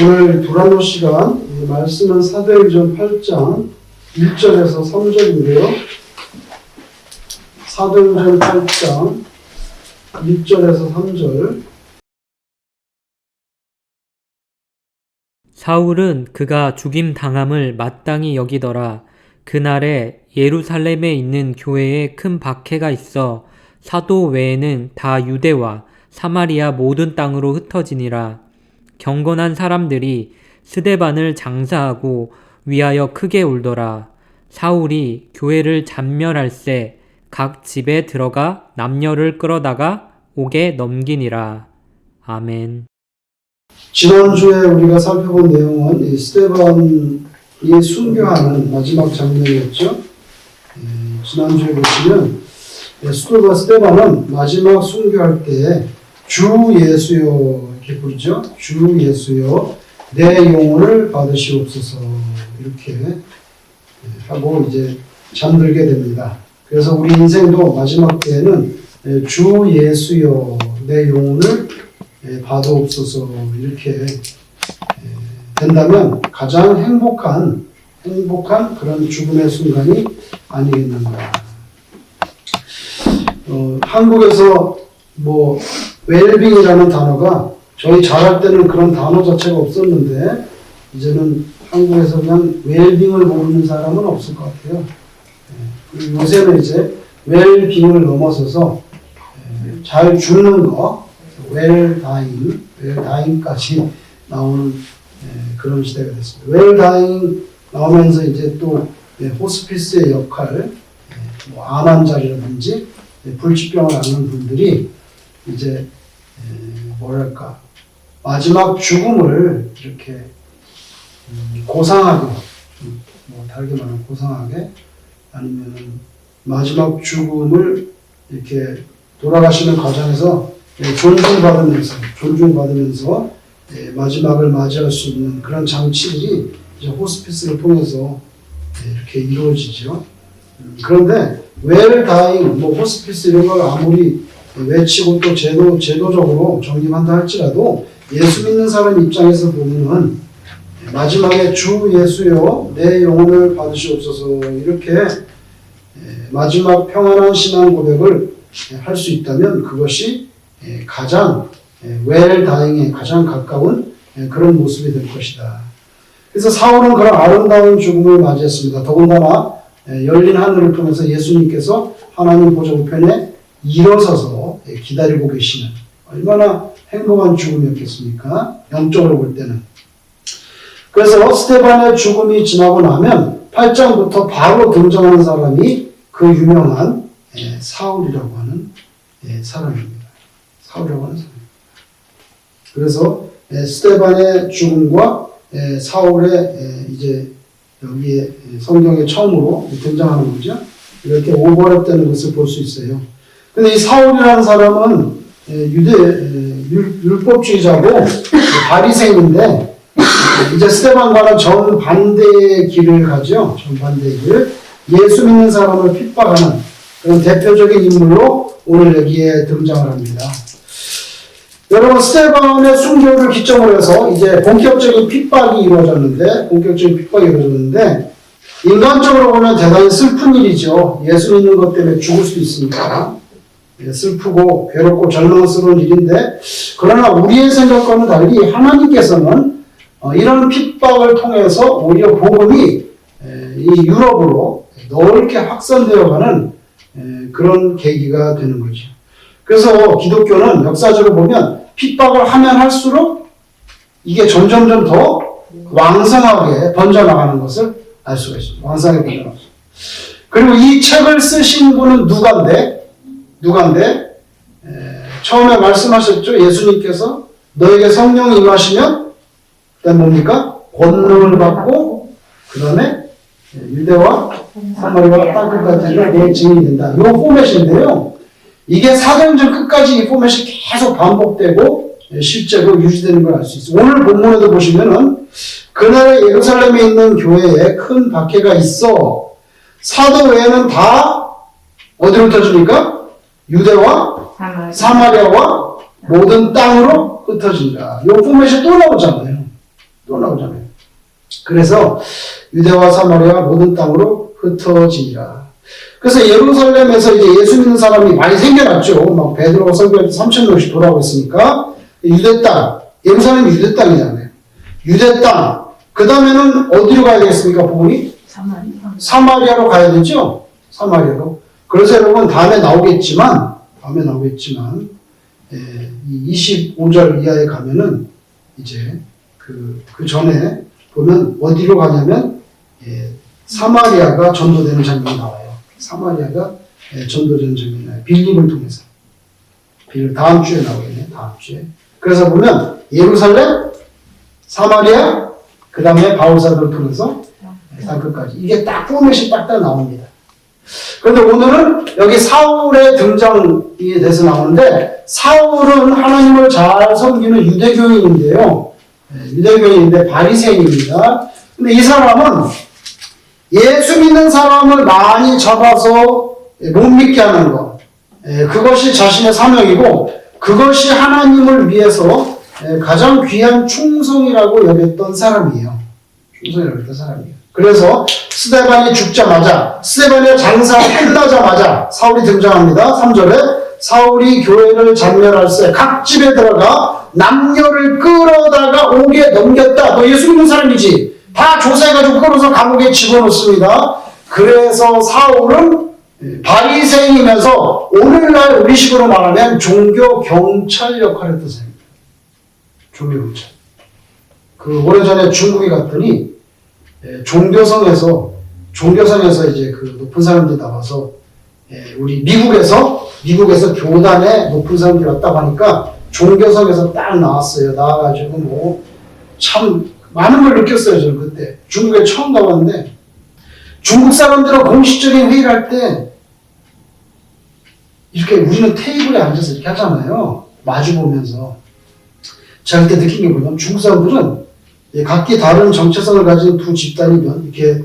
오늘 도라노 시간, 말씀은 사도행전 8장 1절에서 3절인데요. 사도행전 8장 1절에서 3절. 사울은 그가 죽임 당함을 마땅히 여기더라. 그날에 예루살렘에 있는 교회에 큰 박해가 있어 사도 외에는 다 유대와 사마리아 모든 땅으로 흩어지니라. 경건한 사람들이 스데반을 장사하고 위하여 크게 울더라. 사울이 교회를 잔멸할세 각 집에 들어가 남녀를 끌어다가 옥에 넘기니라. 아멘. 지난주에 우리가 살펴본 내용은 스데반이 순교하는 마지막 장면이었죠. 지난주에 보시면 스데반은 마지막 순교할 때 주 예수여 이렇게 부르죠. 주 예수여 내 영혼을 받으시옵소서 이렇게 하고 이제 잠들게 됩니다. 그래서 우리 인생도 마지막 때에는 주 예수여 내 영혼을 받으옵소서 이렇게 된다면 가장 행복한 그런 죽음의 순간이 아니겠는가. 한국에서 웰빙이라는 단어가 저희 자랄 때는 그런 단어 자체가 없었는데 이제는 한국에서 그냥 웰빙을 모르는 사람은 없을 것 같아요. 요새는 이제 웰빙을 넘어서서 잘 죽는 거, 웰다잉까지 나오는 그런 시대가 됐습니다. 웰다잉 나오면서 이제 또 호스피스의 역할, 암 환자라든지 불치병을 앓는 분들이 이제 마지막 죽음을 이렇게 고상하게, 다르게 말하면 고상하게, 아니면은 마지막 죽음을 이렇게 돌아가시는 과정에서 존중받으면서 마지막을 맞이할 수 있는 그런 장치들이 이제 호스피스를 통해서 이렇게 이루어지죠. 그런데 웰다잉, 호스피스 이런 걸 아무리 외치고 또 제도적으로 정립한다 할지라도 예수 믿는 사람 입장에서 보면은 마지막에 주 예수여 내 영혼을 받으시옵소서 이렇게 마지막 평안한 신앙 고백을 할 수 있다면 그것이 가장 웰다잉에 가장 가까운 그런 모습이 될 것이다. 그래서 사울은 그런 아름다운 죽음을 맞이했습니다. 더군다나 열린 하늘을 통해서 예수님께서 하나님 보좌 우편에 일어서서 기다리고 계시는 얼마나 행복한 죽음이었겠습니까? 영적으로 볼 때는. 그래서 스데반의 죽음이 지나고 나면 8장부터 바로 등장하는 사람이 그 유명한 사울이라고 하는 사람입니다. 그래서 스데반의 죽음과 사울의 이제 여기에 성경에 처음으로 등장하는 거죠. 이렇게 오버랩되는 것을 볼 수 있어요. 근데 이 사울이라는 사람은 율법주의자고 바리새인인데 이제 스데반과는 정반대의 길을 가죠. 정반대의 길. 예수 믿는 사람을 핍박하는 그런 대표적인 인물로 오늘 여기에 등장을 합니다. 여러분, 스데반의 순교를 기점으로 해서 이제 본격적인 핍박이 이루어졌는데 인간적으로 보면 대단히 슬픈 일이죠. 예수 믿는 것 때문에 죽을 수도 있으니까. 슬프고 괴롭고 절망스러운 일인데, 그러나 우리의 생각과는 달리 하나님께서는 이런 핍박을 통해서 오히려 복음이 이 유럽으로 넓게 확산되어가는 그런 계기가 되는 거죠. 그래서 기독교는 역사적으로 보면 핍박을 하면 할수록 이게 점점점 더 왕성하게 번져나가는 것을 알 수가 있습니다. 왕성하게 번져나가죠. 그리고 이 책을 쓰신 분은 누간데 처음에 말씀하셨죠. 예수님께서 너에게 성령이 임하시면 그다음 뭡니까? 권능을 받고 그 다음에 유대와 사마리아 땅끝까지가 내 증인이 된다. 이 포맷인데요. 이게 사도행전 끝까지 이 포맷이 계속 반복되고 실제로 유지되는 걸 알 수 있어요. 오늘 본문에도 보시면은 그날에 예루살렘에 있는 교회에 큰 박해가 있어 사도 외에는 다 어디로 흩어집니까? 유대와 사마리아와 모든 땅으로 흩어진다. 이 포맷이 또 나오잖아요. 또 나오잖아요. 그래서 유대와 사마리아 모든 땅으로 흩어지니라. 그래서 예루살렘에서 이제 예수 믿는 사람이 많이 생겨났죠. 막 베드로가 설교할 때 3,000명씩 돌아오고 있으니까 유대 땅, 예루살렘이 유대 땅이잖아요. 유대 땅. 그 다음에는 어디로 가야 되겠습니까? 복음이? 사마리아로 가야 되죠. 사마리아로. 그래서 여러분 다음에 나오겠지만 이 25절 이하에 가면은 이제 그 전에 보면 어디로 가냐면 사마리아가 전도되는 장면이 나와요. 사마리아가 전도되는 장면이 나와요. 빌립을 통해서. 다음 주에 나오겠네. 다음 주에. 그래서 보면 예루살렘, 사마리아, 그 다음에 바울사도를 통해서 땅끝까지. 이게 딱 포맷이 딱딱 나옵니다. 그런데 오늘은 여기 사울의 등장에 대해서 나오는데 사울은 하나님을 잘 섬기는 유대교인인데요. 유대교인인데 바리새인입니다. 근데 이 사람은 예수 믿는 사람을 많이 잡아서 못 믿게 하는 것. 그것이 자신의 사명이고 그것이 하나님을 위해서 가장 귀한 충성이라고 여겼던 사람이에요. 충성이라고 여겼던 사람이에요. 그래서 스데반이 죽자마자 스데반의 장사 끝나자마자 사울이 등장합니다. 3절에 사울이 교회를 장렬할 때 각 집에 들어가 남녀를 끌어다가 옥에 넘겼다. 너 예수 믿는 사람이지? 다 조사해가지고 끌어서 감옥에 집어넣습니다. 그래서 사울은 바리새인이면서 오늘날 우리식으로 말하면 종교 경찰 역할을 했던 사람입니다. 종교 경찰. 그 오래전에 중국에 갔더니 종교성에서 이제 그 높은 사람들이 나와서 우리 미국에서 교단에 높은 사람들이 왔다고 하니까 종교성에서 딱 나왔어요. 나와가지고 뭐 참 많은 걸 느꼈어요. 저는 그때 중국에 처음 가봤는데 중국 사람들은 공식적인 회의를 할 때 이렇게 우리는 테이블에 앉아서 이렇게 하잖아요. 마주 보면서. 제가 그때 느낀 게 뭐냐면 중국 사람들은 각기 다른 정체성을 가진 두 집단이면 이렇게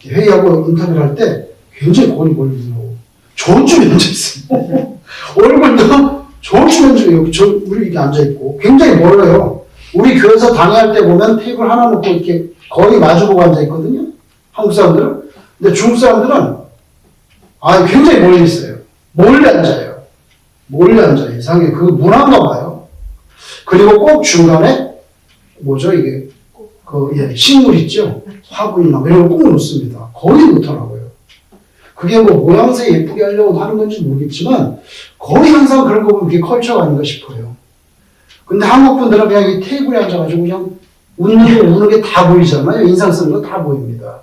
회의하고 인터뷰를 할 때 굉장히 거리 멀리고 저쪽에 앉아있어요. 얼굴도 저쪽에 우리 이렇게 앉아있고 굉장히 멀어요. 우리 교회에서 강의할 때 보면 테이블 하나 놓고 이렇게 거의 마주보고 앉아있거든요. 한국 사람들은. 근데 중국 사람들은 굉장히 멀리 있어요. 멀리 앉아요. 이상하게 그 문화인가 봐요. 그리고 꼭 중간에 뭐죠 이게 식물 있죠? 화분이나 이런 걸 꼭 놓습니다. 거의 놓더라고요. 그게 뭐 모양새 예쁘게 하려고 하는 건지 모르겠지만 거의 항상 그런 거 보면 그게 컬처가 아닌가 싶어요. 근데 한국 분들은 그냥 이 테이블에 앉아가지고 그냥 웃는 게 다 보이잖아요. 인상 쓰는 거 다 보입니다.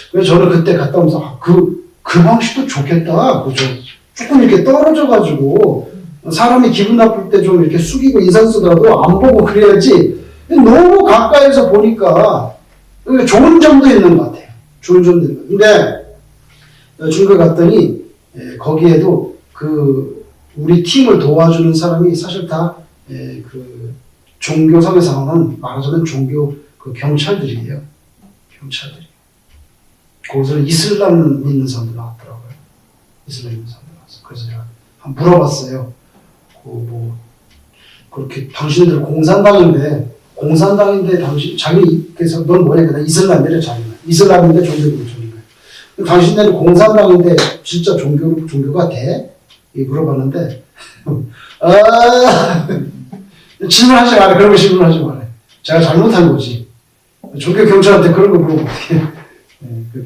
그래서 저는 그때 갔다 오면서 그 방식도 좋겠다. 그죠? 조금 이렇게 떨어져가지고 사람이 기분 나쁠 때 좀 이렇게 숙이고 인상 쓰더라도 안 보고 그래야지. 너무 가까이서 보니까 좋은 점도 있는 것 같아요. 좋은 점도 있는 것 같아요. 근데 중국에 갔더니 거기에도 우리 팀을 도와주는 사람이 사실 다 그 종교성에서 나오는 말하자면 종교 경찰들이에요. 경찰들이. 거기서는 이슬람 믿는 사람들 나왔더라고요. 이슬람 믿는 사람들 나왔어요. 그래서 제가 한번 물어봤어요. 그렇게 당신들 공산당인데 자기께서 넌 뭐냐? 나 이슬람이래 자기는. 이슬람인데 종교를 저리는 거예요. 당신들은 공산당인데 진짜 종교가 돼? 물어봤는데 질문하지 마라. 그런 거 질문하지 마라. 제가 잘못한 거지. 종교 경찰한테 그런 거 물어보면 어떡해.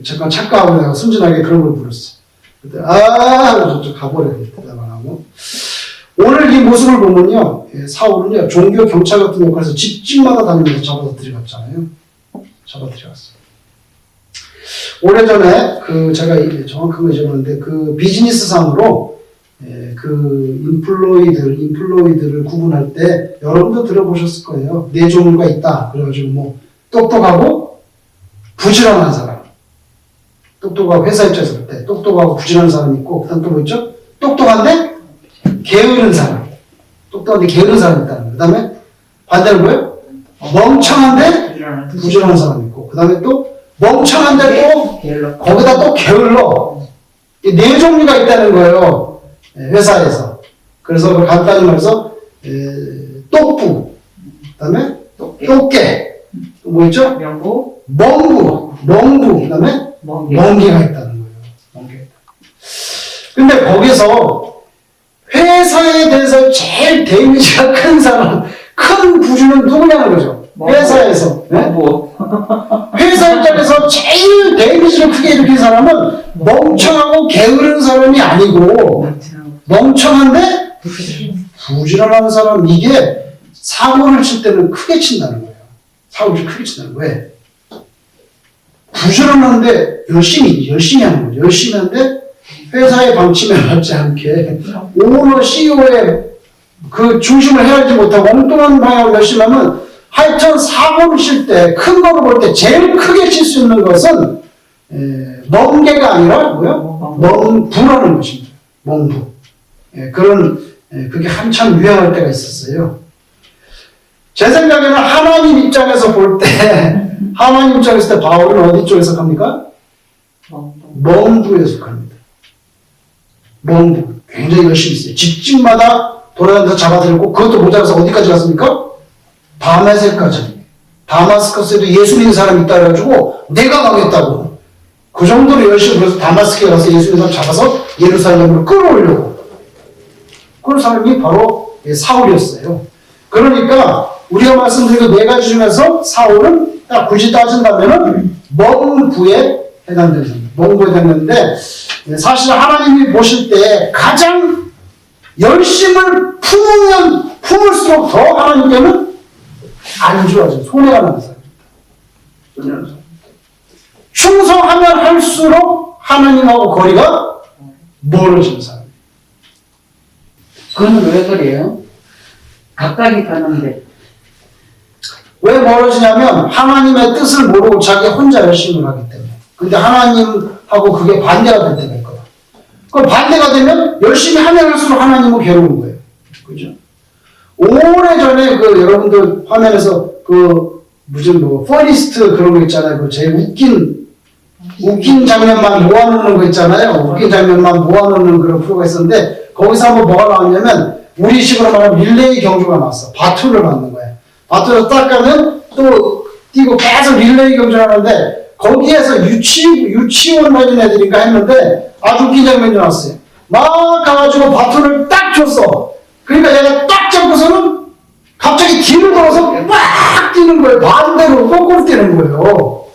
잠깐 착각하고 내가 순진하게 그런 걸 물었어. 그때 저 가버려. 대답 안 하고. 오늘 이 모습을 보면요, 사울은요 종교 경찰 같은 역할에서 집집마다 다니면서 잡아서 들어갔잖아요. 잡아 들어갔어요. 오래전에 제가 정확한 거 잊어버렸는데 비즈니스상으로 인플로이드를 구분할 때 여러분도 들어보셨을 거예요. 네 종류가 있다. 그래가지고 뭐 똑똑하고 부지런한 사람. 똑똑하고 회사 입장에서 볼 때 똑똑하고 부지런한 사람이 있고 그다음 또 뭐 있죠? 똑똑한데 게으른 사람. 똑똑한데 게으른 사람이 있다는 거예요. 그 다음에 반대로 뭐예요? 멍청한데 부지런한 사람이 있고 그 다음에 또 멍청한데 또 거기다 또 게을러. 이 네 종류가 있다는 거예요. 회사에서. 그래서 간단히 말해서 똑부, 그 다음에 똑깨. 뭐 있죠? 명부, 멍부, 그 다음에 멍게. 멍게가 있다는 거예요. 멍게. 근데 거기서 회사에 대해서 제일 데미지가 큰 사람, 큰 부주는 누구냐는 거죠. 회사에서. 네? 뭐, 회사 입장에서 제일 데미지를 크게 일으킨 사람은 멍청하고 게으른 사람이 아니고 멍청한데 부지런한 사람, 이게 사고를 칠 때는 크게 친다는 거예요. 사고를 크게 친다는 거예요. 왜? 부지런한데 열심히 하는 거죠. 열심히 하는데 회사의 방침에 맞지 않게 오너 CEO의 그 중심을 헤아리지 못하고 엉뚱한 방향으로 열심히 하면 하여튼 사고를 칠 때, 큰 거를 볼 때 제일 크게 칠 수 있는 것은 멍게가 아니라 뭐요? 멍부라는 것입니다. 멍부. 그게 한참 유행할 때가 있었어요. 제 생각에는 하나님 입장에서 볼 때, 하나님 입장에서 때 바울은 어디 쪽에 속합니까? 멍부에 속합니다. 멍부. 굉장히 열심히 있어요. 집집마다 돌아다니면서 잡아들고, 그것도 모자라서 어디까지 갔습니까? 다메섹까지. 다마스커스에도 예수 믿는 사람이 있다 그래가지고 내가 가겠다고. 그 정도로 열심히 그래서 다마스크에 가서 예수 믿는 사람 잡아서 예루살렘으로 끌어오려고. 그런 사람이 바로 사울이었어요. 그러니까 우리가 말씀드린 네 가지 중에서 사울은 딱 굳이 따진다면은 멍부에 해당되는 사람. 멍부에 해당되는데 사실 하나님이 보실 때 가장 열심을 품을수록 더 하나님께는 안 좋아져. 손해가 나는 사람입니다. 충성하면 할수록 하나님하고 거리가 멀어지는 사람입니다. 그건 왜 그래요? 가까이 가는데. 왜 멀어지냐면 하나님의 뜻을 모르고 자기 혼자 열심히 하기 때문에. 근데 하나님하고 그게 반대가 될 때가 있거든. 그 반대가 되면 열심히 하면 할수록 하나님은 괴로운 거예요. 그죠? 오래전에 여러분들 화면에서 무슨 퍼니스트 그런 거 있잖아요. 그 제일 웃긴 장면만 모아놓는 거 있잖아요. 웃긴 장면만 모아놓는 그런 프로가 있었는데 거기서 한번 뭐가 나왔냐면 우리식으로 말하면 릴레이 경주가 나왔어. 바톤을 받는 거예요. 바톤을 딱 가면 또 뛰고 계속 릴레이 경주를 하는데 거기에서 유치원 다니는 애들인가 했는데 아주 웃긴 장면이 나왔어요. 막 가가지고 바톤을 딱 줬어. 그러니까 얘가 딱 잡고서는 갑자기 뒤를 돌아서 막 뛰는 거예요. 반대로 거꾸로 뛰는 거예요.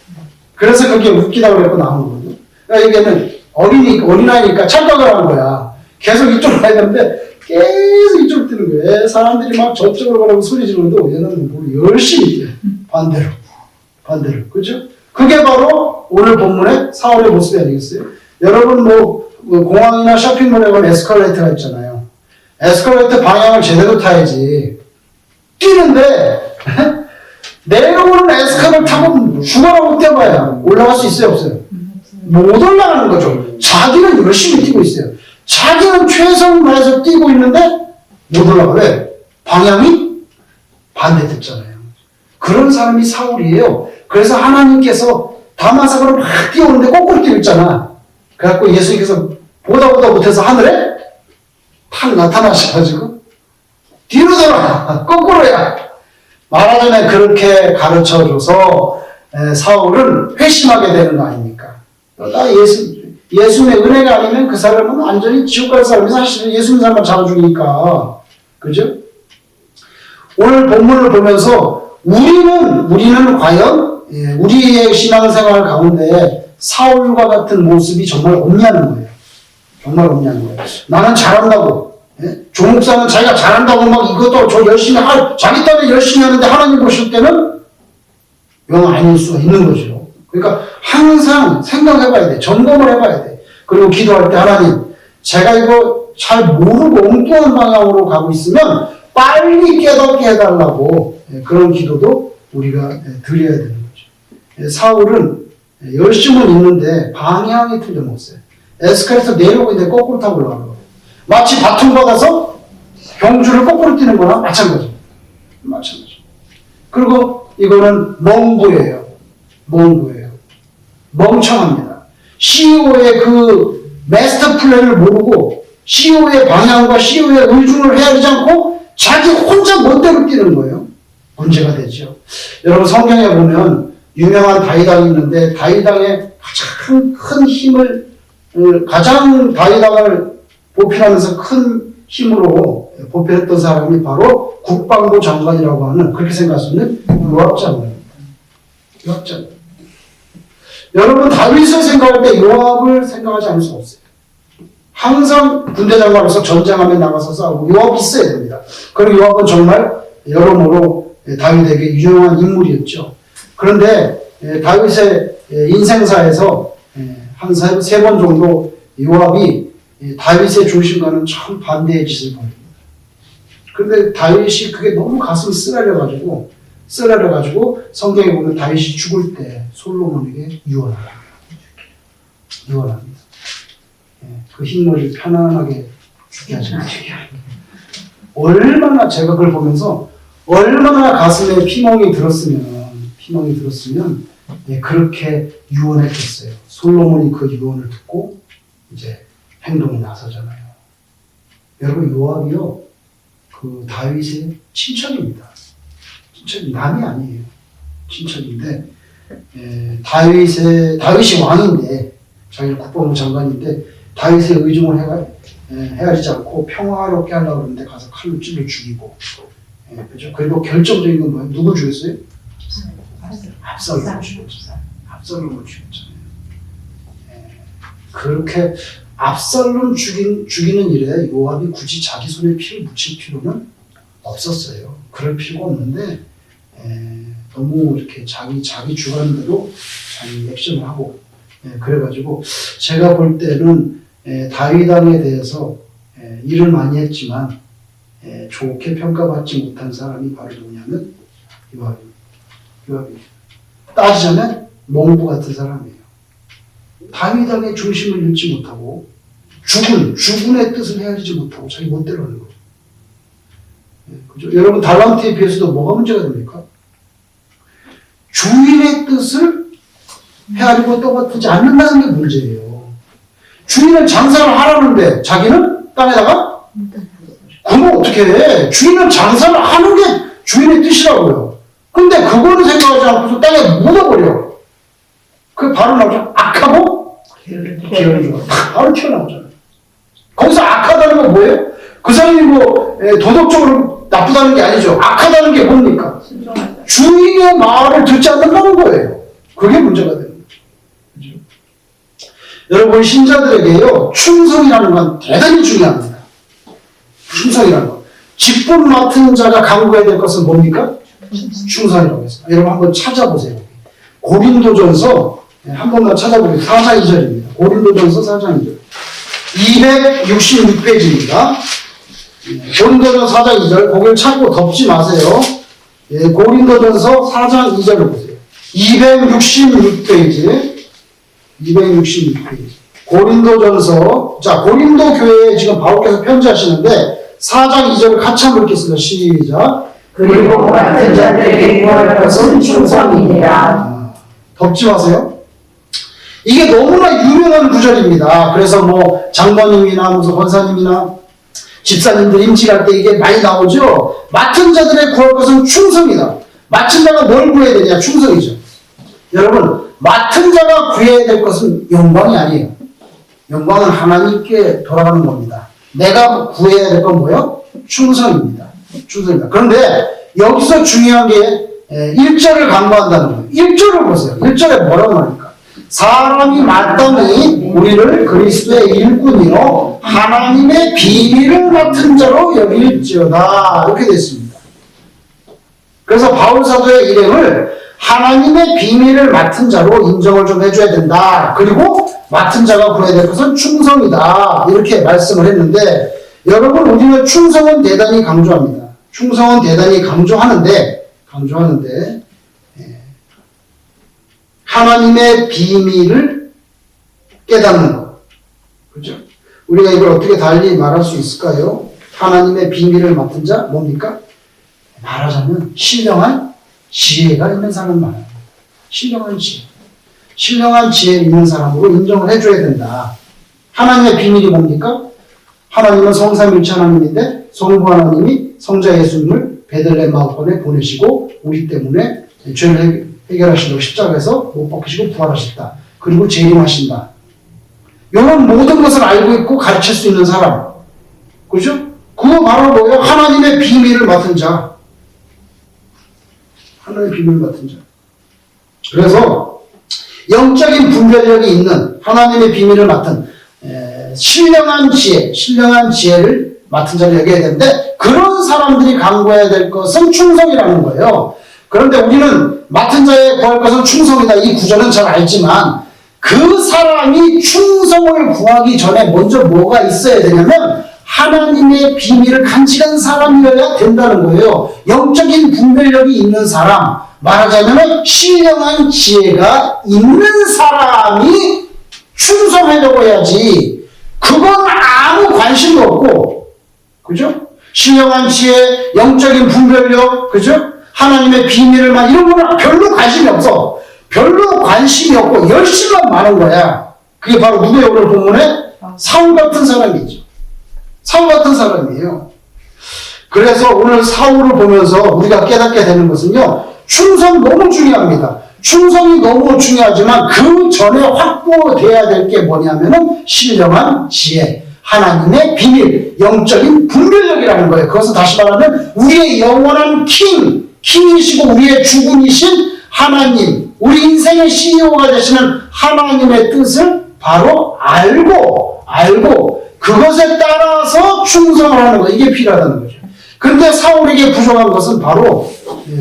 그래서 그게 웃기다고 그래서 나온 거거든요. 그러니까 이게는 어린아이니까 착각을 한 거야. 계속 이쪽으로 가야 되는데 계속 이쪽으로 뛰는 거예요. 사람들이 막 저쪽으로 가라고 소리 지르는데 얘는 뭐 열심히 뛰어요. 반대로. 그죠? 그게 바로 오늘 본문의 사울의 모습이 아니겠어요? 여러분 공항이나 쇼핑몰에 가면 에스컬레이터가 있잖아요. 에스컬레이터 방향을 제대로 타야지. 뛰는데 내려오는 에스컬레이터 타고 죽어라고 뛰어봐야 올라갈 수 있어요, 없어요? 못 올라가는 거죠. 자기는 열심히 뛰고 있어요. 자기는 최선을 다해서 뛰고 있는데 못 올라가. 왜? 방향이 반대됐잖아요. 그런 사람이 사울이에요. 그래서 하나님께서 다마스크로 막 뛰어오는데 거꾸로 뛰고 있잖아. 그래갖고 예수님께서 보다 못해서 하늘에 탁 나타나셔가지고 뒤로 돌아 거꾸로야. 말하자면 그렇게 가르쳐줘서 사울은 회심하게 되는 거 아닙니까? 나 예수님의 은혜가 아니면 그 사람은 완전히 지옥 갈 사람이 사실은 예수님 사람만 잡아주니까. 그죠? 오늘 본문을 보면서 우리는 과연 우리의 신앙생활 가운데 사울과 같은 모습이 정말 없냐는 거예요. 정말 없냐는 거예요. 나는 잘한다고. 조목사는 자기가 잘한다고 막 이것도 저 열심히 자기 딴에 열심히 하는데 하나님 보실 때는 영 아닐 수가 있는 거죠. 그러니까 항상 생각해봐야 돼. 점검을 해봐야 돼. 그리고 기도할 때 하나님, 제가 이거 잘 모르고 엉뚱한 방향으로 가고 있으면 빨리 깨닫게 해달라고 그런 기도도 우리가 드려야 되는 거죠. 사울은 열심은 있는데 방향이 틀려먹었어요. 에스컬레이터 내려오고 있는데 거꾸로 타고 올라가는 거예요. 마치 바통 받아서 경주를 거꾸로 뛰는 거랑 마찬가지. 그리고 이거는 멍부예요. 멍청합니다. CEO의 그 마스터 플랜을 모르고 CEO의 방향과 CEO의 의중을 헤아리지 않고 자기 혼자 멋대로 뛰는 거예요. 문제가 되죠. 여러분 성경에 보면 유명한 다윗왕이 있는데 다윗왕의 가장 큰 힘을 가장 다윗왕을 보필하면서 큰 힘으로 보필했던 사람이 바로 국방부 장관이라고 하는 그렇게 생각할 수 있는 요압 장관입니다. 요압 장관. 여러분 다윗을 생각할 때 요압을 생각하지 않을 수가 없어요. 항상 군대 장관으로서 전쟁하면 나가서 싸우고 요압이 있어야 됩니다. 그리고 요압은 정말 여러모로 다윗에게 유용한 인물이었죠. 그런데 다윗의 인생사에서 한 세 번 정도 요압이 다윗의 중심과는 참 반대의 짓을 벌입니다. 그런데 다윗이 그게 너무 가슴이 쓰라려가지고 성경에 보면 다윗이 죽을 때 솔로몬에게 유언합니다. 그 흰머리를 편안하게 죽게 하지 마시게. 얼마나 제가 그걸 보면서 얼마나 가슴에 피멍이 들었으면 그렇게 유언했겠어요. 솔로몬이 그 유언을 듣고 이제 행동에 나서잖아요. 여러분 요압이요 그 다윗의 친척입니다. 남이 아니에요. 친척인데 다윗이 왕인데 자기는 국방부 장관인데 다윗의 의중을 헤아리지 않고 평화롭게 하려고 그러는데 가서 칼로 찔러 죽이고 그렇죠? 그리고 결정적인 건 뭐예요? 누굴 죽였어요? 압살롬을 죽였잖아요. 그렇게 압살롬 죽이는 일에 요압이 굳이 자기 손에 피를 묻힐 필요는 없었어요. 그럴 필요가 없는데 너무 이렇게 자기 주관대로 자기 액션을 하고 그래가지고 제가 볼 때는 다윗 왕에 대해서 일을 많이 했지만 좋게 평가받지 못한 사람이 바로 누구냐면 요압입니다. 따지자면 농부 같은 사람이에요. 다윗 왕의 중심을 잃지 못하고 주군의 뜻을 헤아리지 못하고 자기 멋대로 하는 거죠. 그죠? 여러분 달란트에 비해서도 뭐가 문제가 됩니까? 주인의 뜻을 헤아리고 떠받들지 않는다는 게 문제예요. 주인은 장사를 하라는데 자기는 땅에다가 그럼 어떻게 해? 주인은 장사를 하는 게 주인의 뜻이라고요. 근데 그거를 생각하지 않고서 땅에 묻어버려. 그게 바로 나오죠. 악하고 게으른 거. 바로 튀어나오잖아요. 거기서 악하다는 건 뭐예요? 그 사람이 도덕적으로 나쁘다는 게 아니죠. 악하다는 게 뭡니까? 주인의 말을 듣지 않는다는 거예요. 그게 문제가 되는 거죠. 그죠? 여러분 신자들에게요 충성이라는 건 대단히 중요합니다. 충성이라는 거. 직분 맡은 자가 강구해야 될 것은 뭡니까? 충성이라고 했습니다. 여러분 한번 찾아보세요. 고린도전서 한 번만 찾아보세요. 4장 2절입니다. 고린도전서 4장 2절. 266페이지입니다. 고린도전서 4장 2절. 거기를 찾고 덮지 마세요. 고린도전서 4장 2절을 보세요. 266페이지. 고린도전서. 자, 고린도 교회에 지금 바울께서 편지하시는데 4장 2절을 같이 한번 읽겠습니다. 시작. 그리고 같은 자들에게 구할 것은 충성이니라. 덮지 마세요. 이게 너무나 유명한 구절입니다. 그래서 뭐 장모님이나 무슨 권사님이나 집사님들 임직할 때 이게 많이 나오죠. 맡은 자들의 구할 것은 충성이다. 맡은 자가 뭘 구해야 되냐? 충성이죠. 여러분 맡은 자가 구해야 될 것은 영광이 아니에요. 영광은 하나님께 돌아가는 겁니다. 내가 구해야 될 건 뭐예요? 충성입니다. 그런데 여기서 중요한 게 1절을 강조한다는 거예요. 1절을 보세요. 1절에 뭐라고 말합니까? 사람이 마땅히 우리를 그리스도의 일꾼이요 하나님의 비밀을 맡은 자로 여길지어다 이렇게 되어 있습니다. 그래서 바울 사도의 일행을 하나님의 비밀을 맡은 자로 인정을 좀 해줘야 된다. 그리고 맡은 자가 구해야 될 것은 충성이다. 이렇게 말씀을 했는데 여러분 우리는 충성은 대단히 강조합니다. 충성은 대단히 강조하는데 하나님의 비밀을 깨닫는 것. 그렇죠? 우리가 이걸 어떻게 달리 말할 수 있을까요? 하나님의 비밀을 맡은 자 뭡니까? 말하자면 신령한 지혜가 있는 사람 말합니다. 신령한 지혜 있는 사람으로 인정을 해줘야 된다. 하나님의 비밀이 뭡니까? 하나님은 성삼일체 하나님인데 성부 하나님이 성자 예수님을 베들레헴 마을권에 보내시고 우리 때문에 죄를 해결하시려고 십자가에서 못 박히시고 부활하셨다. 그리고 재림하신다. 이런 모든 것을 알고 있고 가르칠 수 있는 사람. 그죠? 그거 바로 뭐예요? 하나님의 비밀을 맡은 자. 하나님의 비밀을 맡은 자. 그래서 영적인 분별력이 있는 하나님의 비밀을 맡은 신령한 지혜를 맡은 자를 여겨야 되는데 그런 사람들이 강구해야 될 것은 충성이라는 거예요. 그런데 우리는 맡은 자에 구할 것은 충성이다. 이 구절은 잘 알지만 그 사람이 충성을 구하기 전에 먼저 뭐가 있어야 되냐면 하나님의 비밀을 간직한 사람이어야 된다는 거예요. 영적인 분별력이 있는 사람, 말하자면 신령한 지혜가 있는 사람이 충성하려고 해야지. 그건 아무 관심도 없고, 그죠? 신령한 지혜, 영적인 분별력, 그죠? 하나님의 비밀을 막 이런 거는 별로 관심이 없어. 별로 관심이 없고 열심만 많은 거야. 그게 바로 누구의 오늘 본문에 사울 같은 사람이죠. 사울 같은 사람이에요. 그래서 오늘 사울을 보면서 우리가 깨닫게 되는 것은요. 충성 너무 중요합니다. 충성이 너무 중요하지만 그 전에 확보돼야 될 게 뭐냐면은 신령한 지혜, 하나님의 비밀, 영적인 분별력이라는 거예요. 그것은 다시 말하면 우리의 영원한 킹이시고 우리의 주군이신 하나님, 우리 인생의 CEO가 되시는 하나님의 뜻을 바로 알고 그것에 따라서 충성을 하는 거, 이게 필요하다는 거죠. 그런데 사울에게 부족한 것은 바로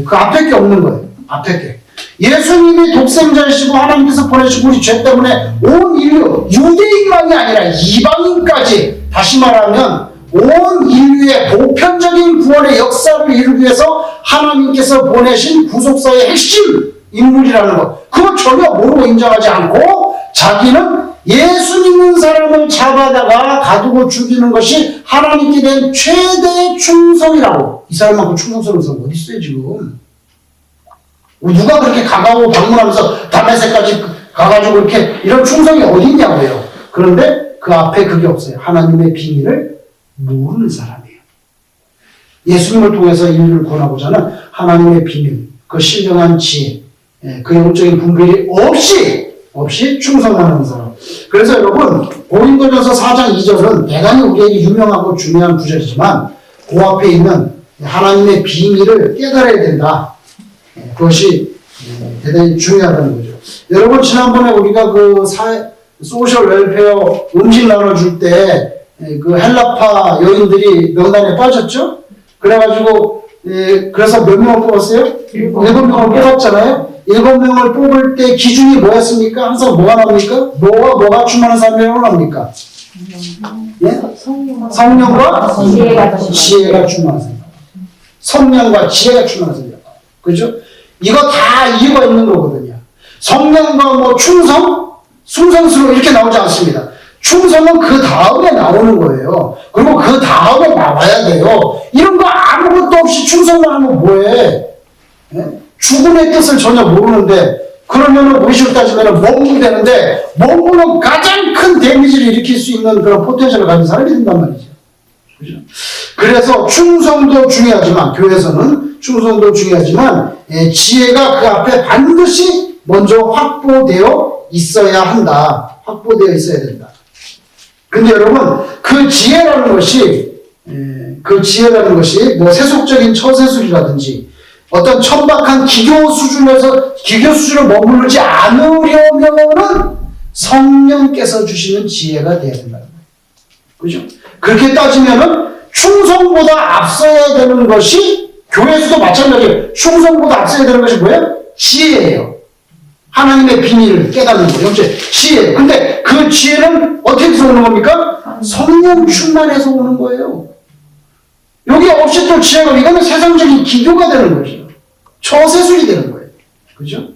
그 앞에 게 없는 거예요. 앞에 게. 예수님이 독생자이시고 하나님께서 보내시고 우리 죄 때문에 온 인류, 유대인만이 아니라 이방인까지, 다시 말하면 온 인류의 보편적인 구원의 역사를 이루기 위해서 하나님께서 보내신 구속사의 핵심 인물이라는 것, 그걸 전혀 모르고 인정하지 않고 자기는 예수 믿는 사람을 잡아다가 가두고 죽이는 것이 하나님께 대한 최대의 충성이라고. 이 사람만큼 충성스러운 사람 어디 있어요 지금? 누가 그렇게 가가고 방문하면서 다메섹까지 가가지고 이렇게 이런 충성이 어디 있냐고요. 그런데 그 앞에 그게 없어요. 하나님의 비밀을 모르는 사람이에요. 예수님을 통해서 인류를 구원하고자 하는 하나님의 비밀, 그 신령한 지혜, 그 영적인 분별이 없이 충성하는 사람. 그래서 여러분, 고린도전서 4장 2절은 대단히 우리에게 유명하고 중요한 구절이지만 그 앞에 있는 하나님의 비밀을 깨달아야 된다. 그것이 대단히 중요하다는 거죠. 여러분, 지난번에 우리가 소셜 웰페어 음식 나눠줄 때 그 헬라파 여인들이 명단에 빠졌죠? 그래가지고, 그래서 몇 명을 뽑았어요? 7명을 뽑았잖아요? 7명을 뽑을 때 기준이 뭐였습니까? 항상 뭐가 나옵니까? 뭐가 충만한 사람이라고 나옵니까? 예? 성령과 지혜가 충만한 사람. 성령과 지혜가 충만한 사람. 그죠? 이거 다 이유가 있는 거거든요. 성령과 충성스러워 이렇게 나오지 않습니다. 충성은 그 다음에 나오는 거예요. 그리고 그 다음에 나와야 돼요. 이런 거 아무것도 없이 충성만 하면 뭐해? 예? 죽음의 뜻을 전혀 모르는데, 그러면은 우리식으로 따지면 몽구 되는데, 몽구는 가장 큰 데미지를 일으킬 수 있는 그런 포텐셜을 가진 사람이 된단 말이죠. 그죠? 그래서 충성도 중요하지만, 교회에서는 충성도 중요하지만, 지혜가 그 앞에 반드시 먼저 확보되어 있어야 한다. 확보되어 있어야 된다. 근데 여러분, 그 지혜라는 것이 뭐 세속적인 처세술이라든지 어떤 천박한 기교 수준을 머무르지 않으려면은 성령께서 주시는 지혜가 되어야 된다는 거예요. 그죠? 그렇게 따지면은 충성보다 앞서야 되는 것이, 교회에서도 마찬가지예요. 충성보다 앞서야 되는 것이 뭐예요? 지혜예요. 하나님의 비밀을 깨닫는 거예요. 지혜. 근데 그 지혜는 어떻게 해서 오는 겁니까? 성령 충만해서 오는 거예요. 여기 없이 또 지혜가, 이거는 세상적인 기교가 되는 거죠. 처세술이 되는 거예요. 그죠?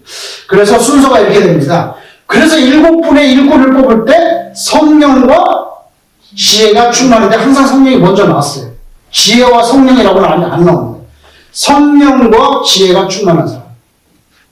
그래서 순서가 이렇게 됩니다. 그래서 7분의 1구를 뽑을 때 성령과 지혜가 충만한데 항상 성령이 먼저 나왔어요. 지혜와 성령이라고는 안 나옵니다. 성령과 지혜가 충만한 사람.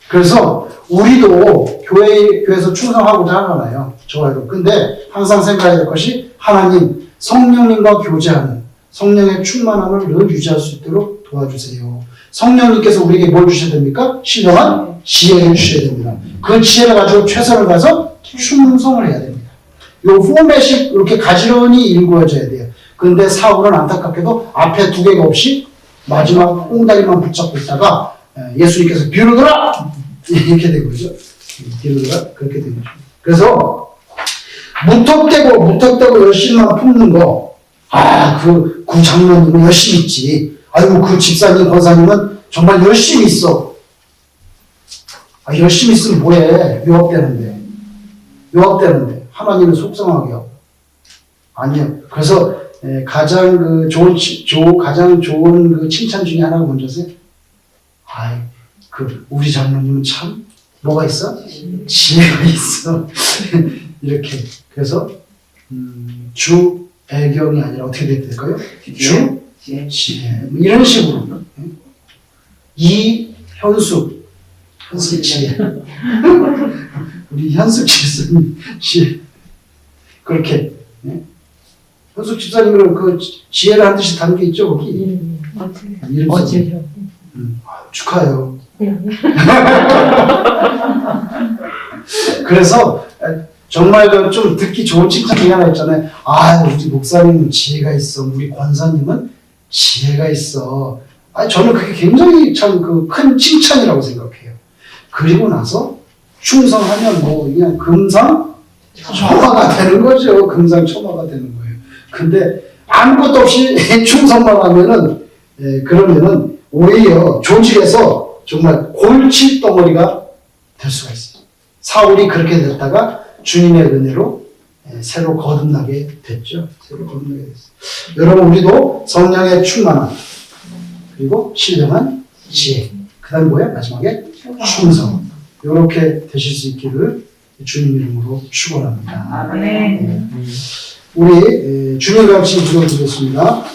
그래서 우리도 교회에서 충성하고자 하잖아요. 좋아요. 근데 항상 생각해야 될 것이 하나님, 성령님과 교제하는 성령의 충만함을 늘 유지할 수 있도록 도와주세요. 성령님께서 우리에게 뭘 주셔야 됩니까? 신령한 지혜를 주셔야 됩니다. 그 지혜를 가지고 최선을 다해서 충성을 해야 됩니다. 요 포맷이 이렇게 가지런히 읽어져야 돼요. 근데 사울은 안타깝게도 앞에 두 개가 없이 마지막 꽁다리만 붙잡고 있다가 예수님께서 비로더라! 이렇게 된 거죠. 비로더라? 그렇게 된 거죠. 그래서 무턱대고 열심히만 품는 거, 그 장로님은 열심히 있지. 아이고, 그 집사님, 권사님은 정말 열심히 있어. 열심히 있으면 뭐해? 유업되는데. 하나님은 속상하게 하고. 아니요. 그래서 가장 좋은 그 칭찬 중에 하나가 뭔지 아세요? 우리 장로님은 참 뭐가 있어? 지혜가 있어. 이렇게. 그래서 주 애경이 아니라 어떻게 돼야 될까요? 주 지혜. 이런 식으로. 이현숙 지혜. 우리 현숙 집사님 지혜. 그렇게. 현숙 집사님은 그 지혜를 한 듯이 담겨 있죠, 거기. 어제요. 축하해요. 그래서 정말 좀 듣기 좋은 칭찬 중에 하나 있잖아요. 우리 목사님은 지혜가 있어. 우리 권사님은 지혜가 있어. 저는 그게 굉장히 참 큰 칭찬이라고 생각해요. 그리고 나서 충성하면 그냥 금상첨화가 되는 거죠. 금상첨화가 되는 거예요. 근데 아무것도 없이 충성만 하면은 그러면은 오히려 조직에서 정말 골칫덩어리가 될 수가 있어요. 사울이 그렇게 됐다가 주님의 은혜로 새로 거듭나게 됐죠. 여러분, 우리도 성령의 충만함, 그리고 신령한 지혜, 그 다음 뭐야? 마지막에 충성. 이렇게 되실 수 있기를 주님 이름으로 축원합니다. 아멘. 우리 주님 가르침 기도드리겠습니다.